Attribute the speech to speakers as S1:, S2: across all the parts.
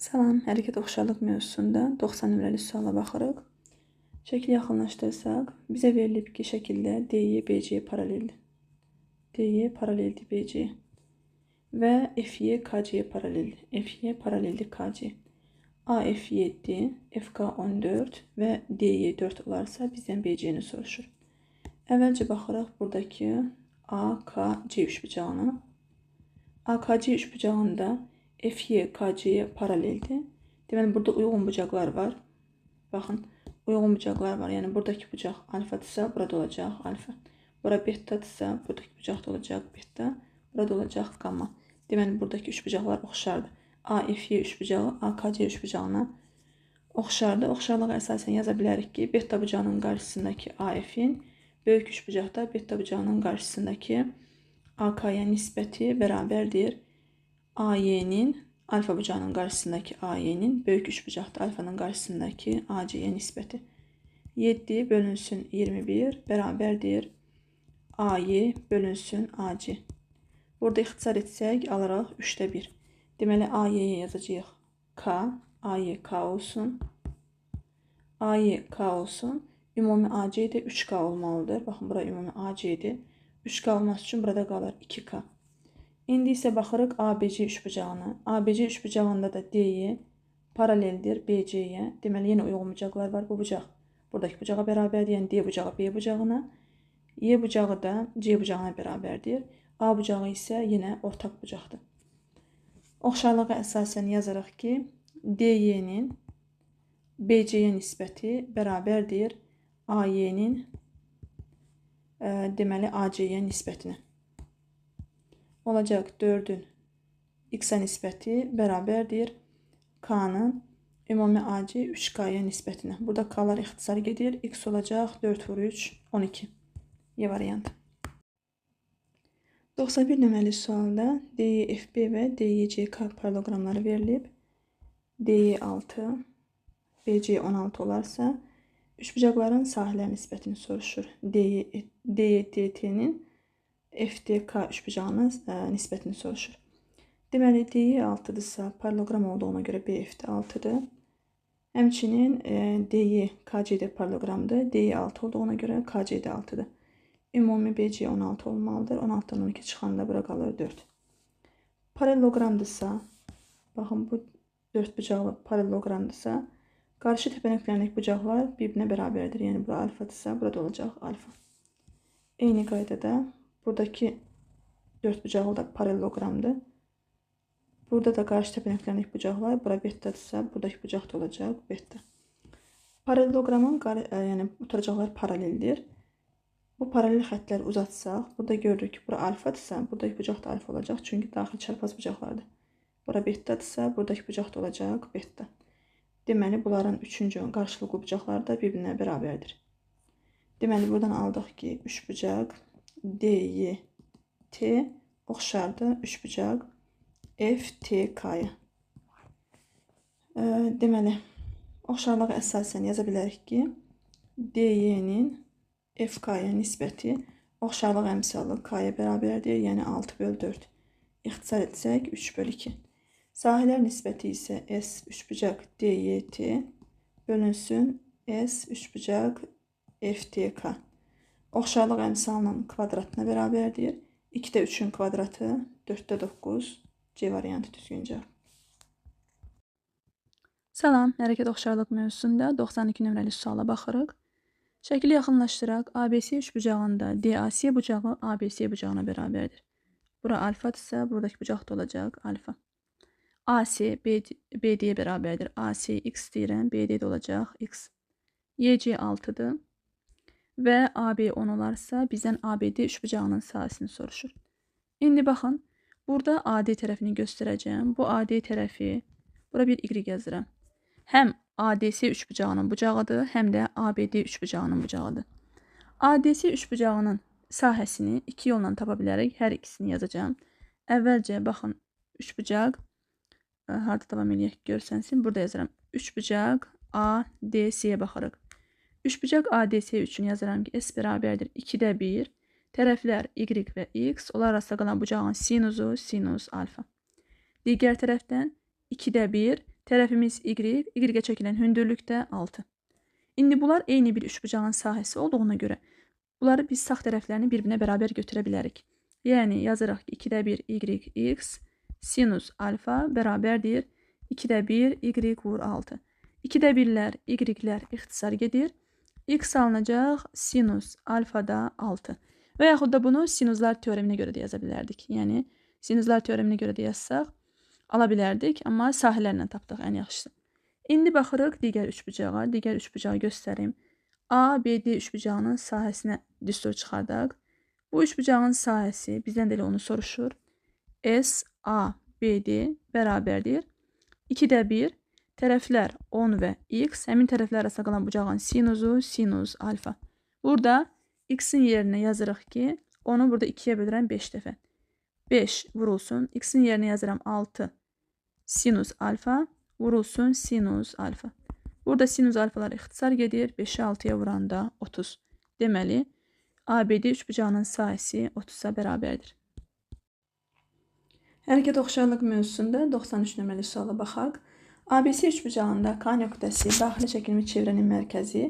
S1: Salam, hərəkət oxşarlıq mövzusunda 90 nömrəli suala baxırıq. Şəkli yaxınlaşdırsaq, bizə verilib ki, şəkildə DY BC paraleldir. DY paraleldir BC və FY KC paraleldir. FY paraleldir KC. AF 7, FK 14 və DY 4 olarsa bizdən BC-ni soruşur. Əvvəlcə baxırıq buradakı AKC üçbucağına. AKC üçbucağında FY KC'ye paraleldir. Deməli, burada uyğun bucaqlar var. Baxın, uyğun bucaqlar var. Yəni, buradakı bucaq alfadırsa, burada olacaq alfa. Bura betadırsa, buradakı bucaq da olacaq beta. Burada olacaq gamma. Deməli, buradakı üç bucaqlar oxşardır. AFY üçbucağı AKC üçbucağına oxşardır. Oxşarlığa əsasən yaza bilərik ki, beta bucağının qarşısındakı AF'in böyük üçbucaqda beta bucağının qarşısındakı AK'ya nisbəti bərabərdir. AY'nin alfa bucağının qarşısındakı AY'nin böyük üçbucaqda alfanın qarşısındakı AC'yə nisbəti. 7 bölünsün 21 bərabərdir AY bölünsün AC. Burada ixtisar etsək alırıq 3'də 1. Deməli AY'yə yazacağıq K, AY K olsun. AY K olsun. Ümumi AC də 3K olmalıdır. Baxın, bura ümumi AC-dir. 3K olması üçün burada qalır 2K. İndi isə baxırıq ABC üçbucağına. ABC üçbucağında da DY paraleldir BC'yə. Deməli, yenə uyğun bucaqlar var. Bu bucaq buradakı bucağa bərabərdir. Yəni, D bucağı B bucağına. Y bucağı da C bucağına bərabərdir. A bucağı isə yenə ortaq bucaqdır. Oxşarlığa əsasən yazarıq ki, DY-nin BC-yə nisbəti bərabərdir AY-nin deməli AC-yə nisbətinə. Olacaq 4'ün x-ə nisbəti bərabərdir K-nın ümumi AC 3K-yə nisbətinə. Burada K-lar ixtisar gedir. X olacaq 4 vur 3, 12. Y variantı. 91 nömrəli sualda DYFB və DYCK paralelogramları verilib. DY6, BC 16 olarsa, üçbucaqların sahələr nisbətini soruşur. DYDT-nin FDK üçbucağının nisbətini soruşur. Deməli, DY6-dırsa, paralogram olduğuna görə BF-də 6-dır. Həmçinin DY KC-də paralogramdır. DY6 olduğuna görə KC-də 6-dır. Ümumi BC 16 olmalıdır. 16'dan 12 çıxanda bura qalır 4. Paralogramdırsa, baxın, bu 4 bucaqlı paralogramdırsa, qarşı təpənəklərindəki bucaqlar bir-birinə bərabərdir. Yəni, bura alfadırsa, burada olacaq alfa. Eyni qaydada buradakı 4 bucaqlı da paralelogramdır. Burada da qarşı təpənəklərindəki bucaqlar bura betadırsa, buradakı bucaq da olacaq beta. Paralelogramın yəni oturacaqlar paraleldir. Bu paralel xəttləri uzatsaq, burada görürük ki, bura alfadırsa, buradakı bucaq da alfa olacaq. Çünki daxil çarpaz bucaqlardır. Bura betadırsa, buradakı bucaq da olacaq beta. Deməli, bunların üçüncü qarşılıqlı bucaqları da bir-birinə bərabərdir. Deməli, buradan aldıq ki, üçbucaq DYT oxşardır üçbucaq FTK-ya. Deməli, oxşarlığa əsasən yaza bilərik ki, DY-nin FK-ya nisbəti oxşarlıq əmsalı K-ya bərabərdir, yəni 6 bölü 4. İxtisar etsək 3 bölü 2. Sahələr nisbəti isə S üçbucaq DYT bölünsün S üçbucaq FTK. Oxşarlıq əmsalının kvadratına bərabərdir. 2'də 3'ün kvadratı 4'də 9. C variantı düzgün cavab. Salam, hərəkət oxşarlıq mövzusunda 92 nömrəli suala baxırıq. Şəkli yaxınlaşdıraq. ABC üçbucağında DAC bucağı ABC bucağına bərabərdir. Bura alfadırsa, buradakı bucaq da olacaq alfa. AC BD-yə bərabərdir. AC x deyirəm, BD də olacaq x. YC 6'dır. Və AB 10 olarsa, bizdən ABD üçbucağının sahəsini soruşur. İndi baxın, burada AD tərəfini göstərəcəm. Bu AD tərəfi, bura bir Y yazıram. Həm ADC üçbucağının bucağıdır, həm də ABD üçbucağının bucağıdır. ADC üçbucağının sahəsini iki yolla tapa bilərik. Hər ikisini yazacağım. Əvvəlcə, baxın, üçbucaq, harada davam eləyək görsənsin. Burada yazıram. Üçbucaq ADC-yə baxırıq. Üçbucaq ADC üçün yazıram ki, S bərabərdir 2'də 1. Tərəflər Y və X. Onlar arasında qalan bucağın sinusu sinus alfa. Digər tərəfdən 2'də 1. Tərəfimiz y, y-ə çəkilən hündürlük də 6. İndi bunlar eyni bir üçbucağın sahəsi olduğuna görə bunları biz sağ tərəflərini bir-birinə bərabər götürə bilərik. Yəni yazırıq ki, 2-də 1 yx sinus alfa bərabərdir 2-də 1 y vur 6. 2-də 1-lər, y-lər ixtisar gedir. X alınacaq sinus alfada 6. Və yaxud da bunu sinuslar teoreminə görə də yaza bilərdik. Yəni sinuslar teoreminə görə də yazsaq ala bilərdik, amma sahələrlə tapdıq ən yaxşısı. İndi baxırıq digər üçbucağa. Digər üçbucağı göstərim. ABD üçbucağının sahəsinə düstur çıxardaq. Bu üçbucağın sahəsi bizdən də elə onu soruşur. SABD bərabərdir 2-də 1 tərəflər 10 və x, həmin tərəflər arasında qalan bucağın sinusu sinus alfa. Burada x-in yerinə yazırıq ki, onu burada 2-yə bölürəm 5 dəfə. 5 vurulsun, x-in yerinə yazıram 6 sinus alfa vurulsun sinus alfa. Burada sinus alfalar ixtisar gedir. 5-i 6-ya vuranda 30. Deməli, ABD üçbucağının sahəsi 30-a bərabərdir. Hərəkət oxşarlıq mövzusunda 93 nömrəli suala baxaq. ABC üçbucağında K nöqtəsi daxili çəkilmiş çevrənin mərkəzi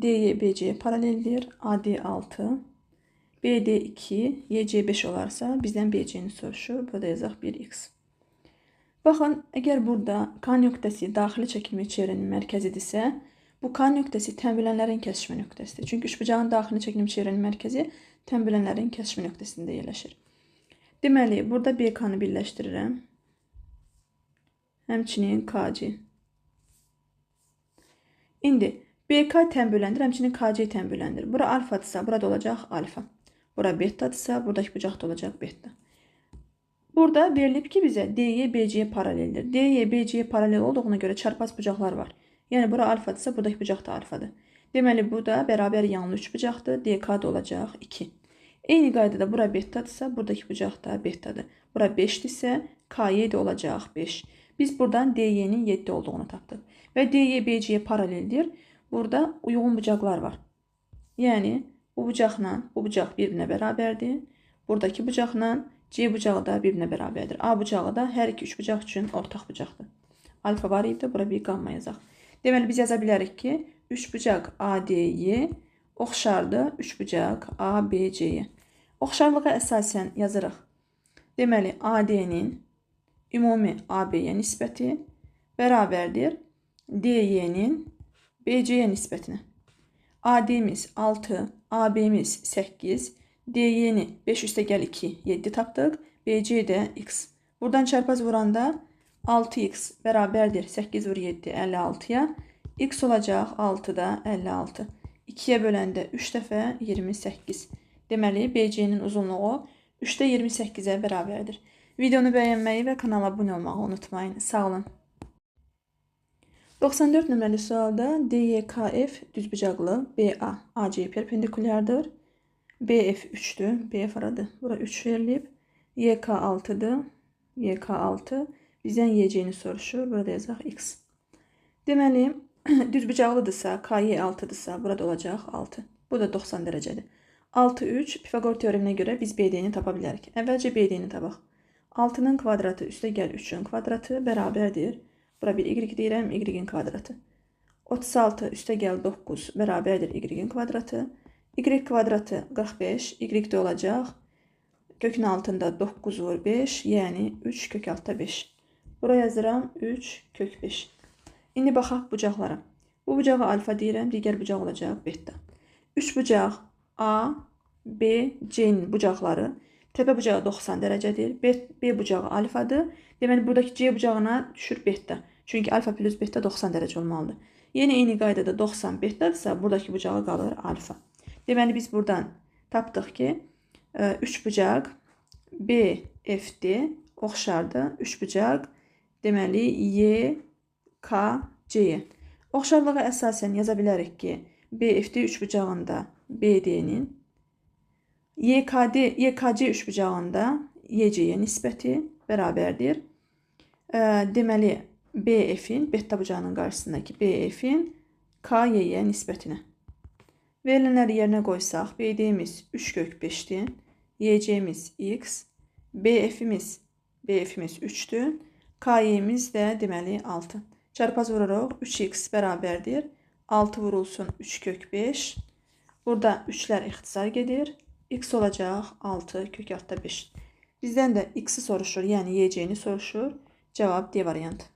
S1: DY-BC paraleldir. AD 6, BD 2, YC 5 olarsa bizdən BC-ni soruşur. Burada yazaq 1x. Baxın, əgər burada K nöqtəsi daxili çəkilmiş çevrənin mərkəzidirsə, bu K nöqtəsi tənbülənlərin kəsişmə nöqtəsidir. Çünki üçbucağın daxili çəkilmiş çevrənin mərkəzi tənbülənlərin kəsişmə nöqtəsində yerləşir. Deməli, burada BK-nı birləşdirirəm. Həmçinin KC. İndi BK tənbüləndir, həmçinin KC tənbüləndir. Bura alfadırsa, burada olacaq alfa. Bura betadırsa, buradakı bucaqda olacaq beta. Burada verilib ki, bizə DY BC paraleldir. DY BC paralel olduğuna görə çarpaz bucaqlar var. Yəni, bura alfadırsa, buradakı bucaq da alfadır. Deməli, bu da bərabər yanlı üç bucaqdır. DK da olacaq 2. Eyni qaydada bura betadırsa, buradakı bucaq da betadır. Bura 5-dirsə, KY də olacaq 5. Biz buradan DY-nin 7 olduğunu tapdıq. Və DY BC paraleldir. Burada uyğun bucaqlar var. Yəni, bu bucaqla bu bucaq bir-birinə bərabərdir. Buradakı bucaqla C bucağı da bir-birinə bərabərdir. A bucağı da hər iki üç bucaq üçün ortaq bucaqdır. Alfa var idi, bura bir qamma yazaq. Deməli, biz yaza bilərik ki, üç bucaq ADY oxşardır üç bucaq ABC'yə. Oxşarlığa əsasən yazırıq. Deməli, AD-nin ümumi AB-yə nisbəti bərabərdir DY-nin BC-yə nisbətinə. AD-miz 6, AB-miz 8, DY-ni 5 üstə gəl 2, 7 tapdıq. BC də x. Buradan çarpaz vuranda 6x bərabərdir 8 vur 7, 56-ya. X olacaq 6-da 56. 2-yə böləndə 3 dəfə 28. Deməli, BC-nin uzunluğu 3-də 28-ə bərabərdir. Videonu bəyənməyi və kanala abunə olmağı unutmayın. Sağ olun. 94 nömrəli sualda DYKF düzbucaqlı BA AC perpendikulyardır. BF 3'dür. BF aradı. Bura 3 verilib. YK 6'dır. YK 6. Bizdən YC-ni soruşur. Burada yazaq X. Deməli, düzbucaqlıdırsa, KY 6'dırsa, burada olacaq 6. Bu da 90 dərəcədir. 6, 3. Pifagor teoreminə görə biz BD-ni tapa bilərik. Əvvəlcə BD-ni tapaq. 6'nın kvadratı üstə gəl 3'ün kvadratı bərabərdir. Bura bir y deyirəm, y-in kvadratı. 36 üstə gəl 9 bərabərdir y-in kvadratı. Y kvadratı 45, y də olacaq. Kökün altında 9 vur 5, yəni 3 kök altda 5. Buraya yazıram 3 kök 5. İndi baxaq bucaqlara. Bu bucağı alfa deyirəm, digər bucaq olacaq beta. 3 bucaq A, B, C'nin bucaqları. Təpə bucağı 90 dərəcədir. B bucağı alfadır. Deməli, buradakı C bucağına düşür beta. Çünki alfa plus beta 90 dərəcə olmalıdır. Yeni eyni qaydada 90 betadırsa, buradakı bucağı qalır alfa. Deməli, biz buradan tapdıq ki, 3 bucaq BFD oxşardır. 3 bucaq, deməli, YKC'yə. Oxşarlığa əsasən yaza bilərik ki, BFD 3 bucağında BD-nin, YKC 3 bucağında YC-yə nisbəti bərabərdir. Deməli, BF-in, beta bucağının qarşısındakı BF-in KY-yə nisbətinə. Verilənləri yerinə qoysaq, BD-miz 3 kök 5'dir, YC-miz x, BF-imiz 3'dür, KY-miz də deməli 6. Çarpaz vuraraq 3x bərabərdir. 6 vurulsun 3 kök 5. Burada 3'lər ixtisar gedir. X olacaq 6 kök altda 5. Bizdən də x'i soruşur, yəni yeyəcəyini soruşur. Cavab D variantı.